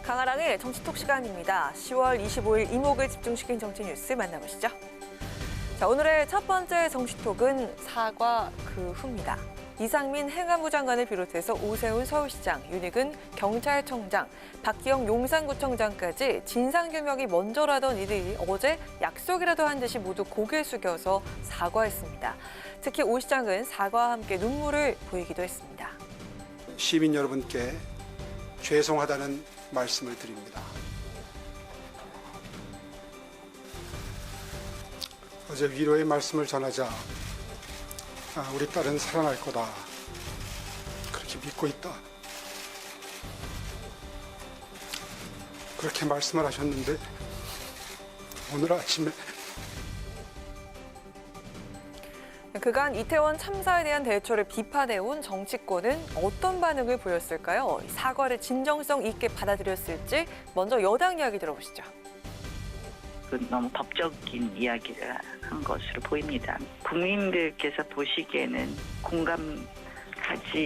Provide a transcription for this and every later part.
강아랑의 정치톡 시간입니다. 10월 25일 이목을 집중시킨 정치 뉴스 만나보시죠. 자, 오늘의 첫 번째 정치톡은 사과 그 후입니다. 이상민 행안부 장관을 비롯해서 오세훈 서울시장, 윤익은 경찰청장, 박기영 용산구청장까지 진상규명이 먼저라던 이들이 어제 약속이라도 한 듯이 모두 고개 숙여서 사과했습니다. 특히 오 시장은 사과와 함께 눈물을 보이기도 했습니다. 시민 여러분께 죄송하다는 말씀을 드립니다. 어제 위로의 말씀을 전하자 우리 딸은 살아날 거다 그렇게 믿고 있다 그렇게 말씀을 하셨는데 오늘 아침에 그간 이태원 참사에 대한 대처를 비판해온 정치권은 어떤 반응을 보였을까요? 사과를 진정성 있게 받아들였을지 먼저 여당 이야기 들어보시죠. 너무 법적인 이야기를 한 것으로 보입니다. 국민들께서 보시기에는 공감하지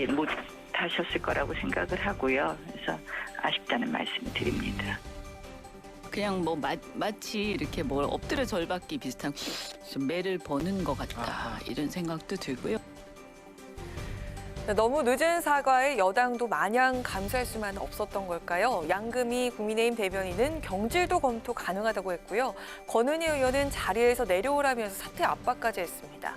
못하셨을 거라고 생각을 하고요. 그래서 아쉽다는 말씀을 드립니다. 그냥 뭐 마치 이렇게 뭘 엎드려 절받기 비슷한 좀 매를 버는 것 같다 이런 생각도 들고요. 너무 늦은 사과에 여당도 마냥 감사할 수만 없었던 걸까요? 양금희 국민의힘 대변인은 경질도 검토 가능하다고 했고요. 권은희 의원은 자리에서 내려오라면서 사퇴 압박까지 했습니다.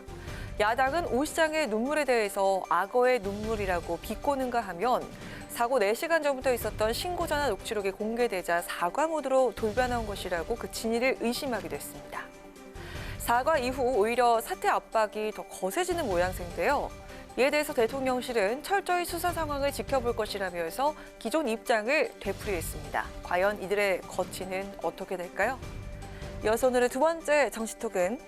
야당은 오 시장의 눈물에 대해서 악어의 눈물이라고 비꼬는가 하면 사고 4시간 전부터 있었던 신고전화 녹취록이 공개되자 사과 모드로 돌변한 것이라고 그 진위를 의심하기도 했습니다. 사과 이후 오히려 사퇴 압박이 더 거세지는 모양새인데요. 이에 대해서 대통령실은 철저히 수사 상황을 지켜볼 것이라면서 기존 입장을 되풀이했습니다. 과연 이들의 거취는 어떻게 될까요? 이어서 오늘의 두 번째 정치톡은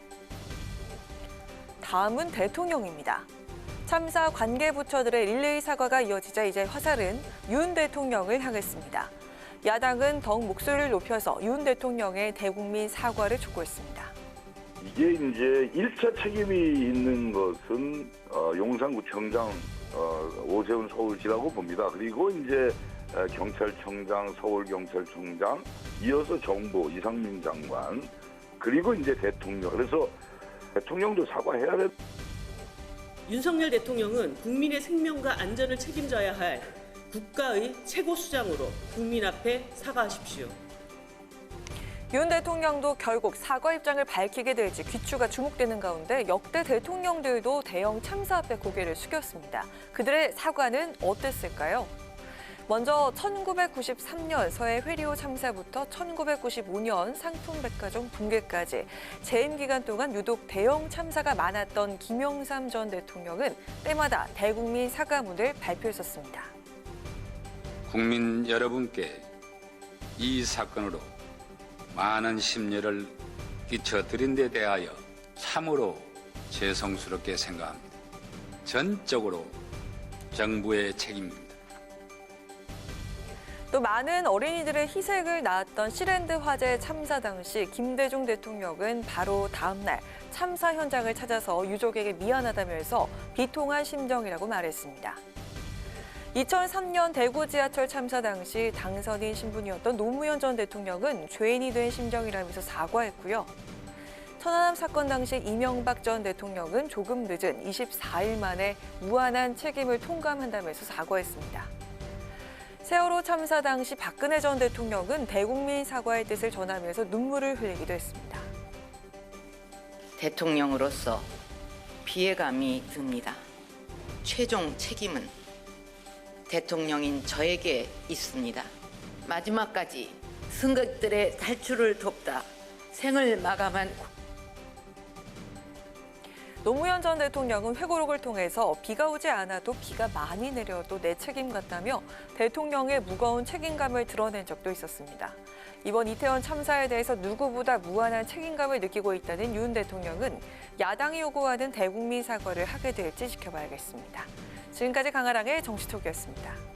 다음은 대통령입니다. 참사 관계 부처들의 릴레이 사과가 이어지자 이제 화살은 윤 대통령을 향했습니다. 야당은 더욱 목소리를 높여서 윤 대통령의 대국민 사과를 촉구했습니다. 이게 이제 1차 책임이 있는 것은 용산구청장 오세훈 서울시라고 봅니다. 그리고 이제 경찰청장, 서울경찰청장, 이어서 정부 이상민 장관, 그리고 이제 대통령. 그래서 대통령도 사과해야 돼. 윤석열 대통령은 국민의 생명과 안전을 책임져야 할 국가의 최고 수장으로 국민 앞에 사과하십시오. 윤 대통령도 결국 사과 입장을 밝히게 될지 귀추가 주목되는 가운데 역대 대통령들도 대형 참사 앞에 고개를 숙였습니다. 그들의 사과는 어땠을까요? 먼저 1993년 서해 회리호 참사부터 1995년 상품백화점 붕괴까지 재임 기간 동안 유독 대형 참사가 많았던 김영삼 전 대통령은 때마다 대국민 사과문을 발표했었습니다. 국민 여러분께 이 사건으로 많은 심려를 끼쳐드린 데 대하여 참으로 죄송스럽게 생각합니다. 전적으로 정부의 책임입니다. 또 많은 어린이들의 희생을 낳았던 시랜드 화재 참사 당시 김대중 대통령은 바로 다음 날 참사 현장을 찾아서 유족에게 미안하다면서 비통한 심정이라고 말했습니다. 2003년 대구 지하철 참사 당시 당선인 신분이었던 노무현 전 대통령은 죄인이 된 심정이라면서 사과했고요. 천안함 사건 당시 이명박 전 대통령은 조금 늦은 24일 만에 무한한 책임을 통감한다면서 사과했습니다. 세월호 참사 당시 박근혜 전 대통령은 대국민 사과의 뜻을 전하면서 눈물을 흘리기도 했습니다. 대통령으로서 피해감이 듭니다. 최종 책임은 대통령인 저에게 있습니다. 마지막까지 승객들의 탈출을 돕다 생을 마감한 노무현 전 대통령은 회고록을 통해서 비가 오지 않아도 비가 많이 내려도 내 책임 같다며 대통령의 무거운 책임감을 드러낸 적도 있었습니다. 이번 이태원 참사에 대해서 누구보다 무한한 책임감을 느끼고 있다는 윤 대통령은 야당이 요구하는 대국민 사과를 하게 될지 지켜봐야겠습니다. 지금까지 강아랑의 정치톡이었습니다.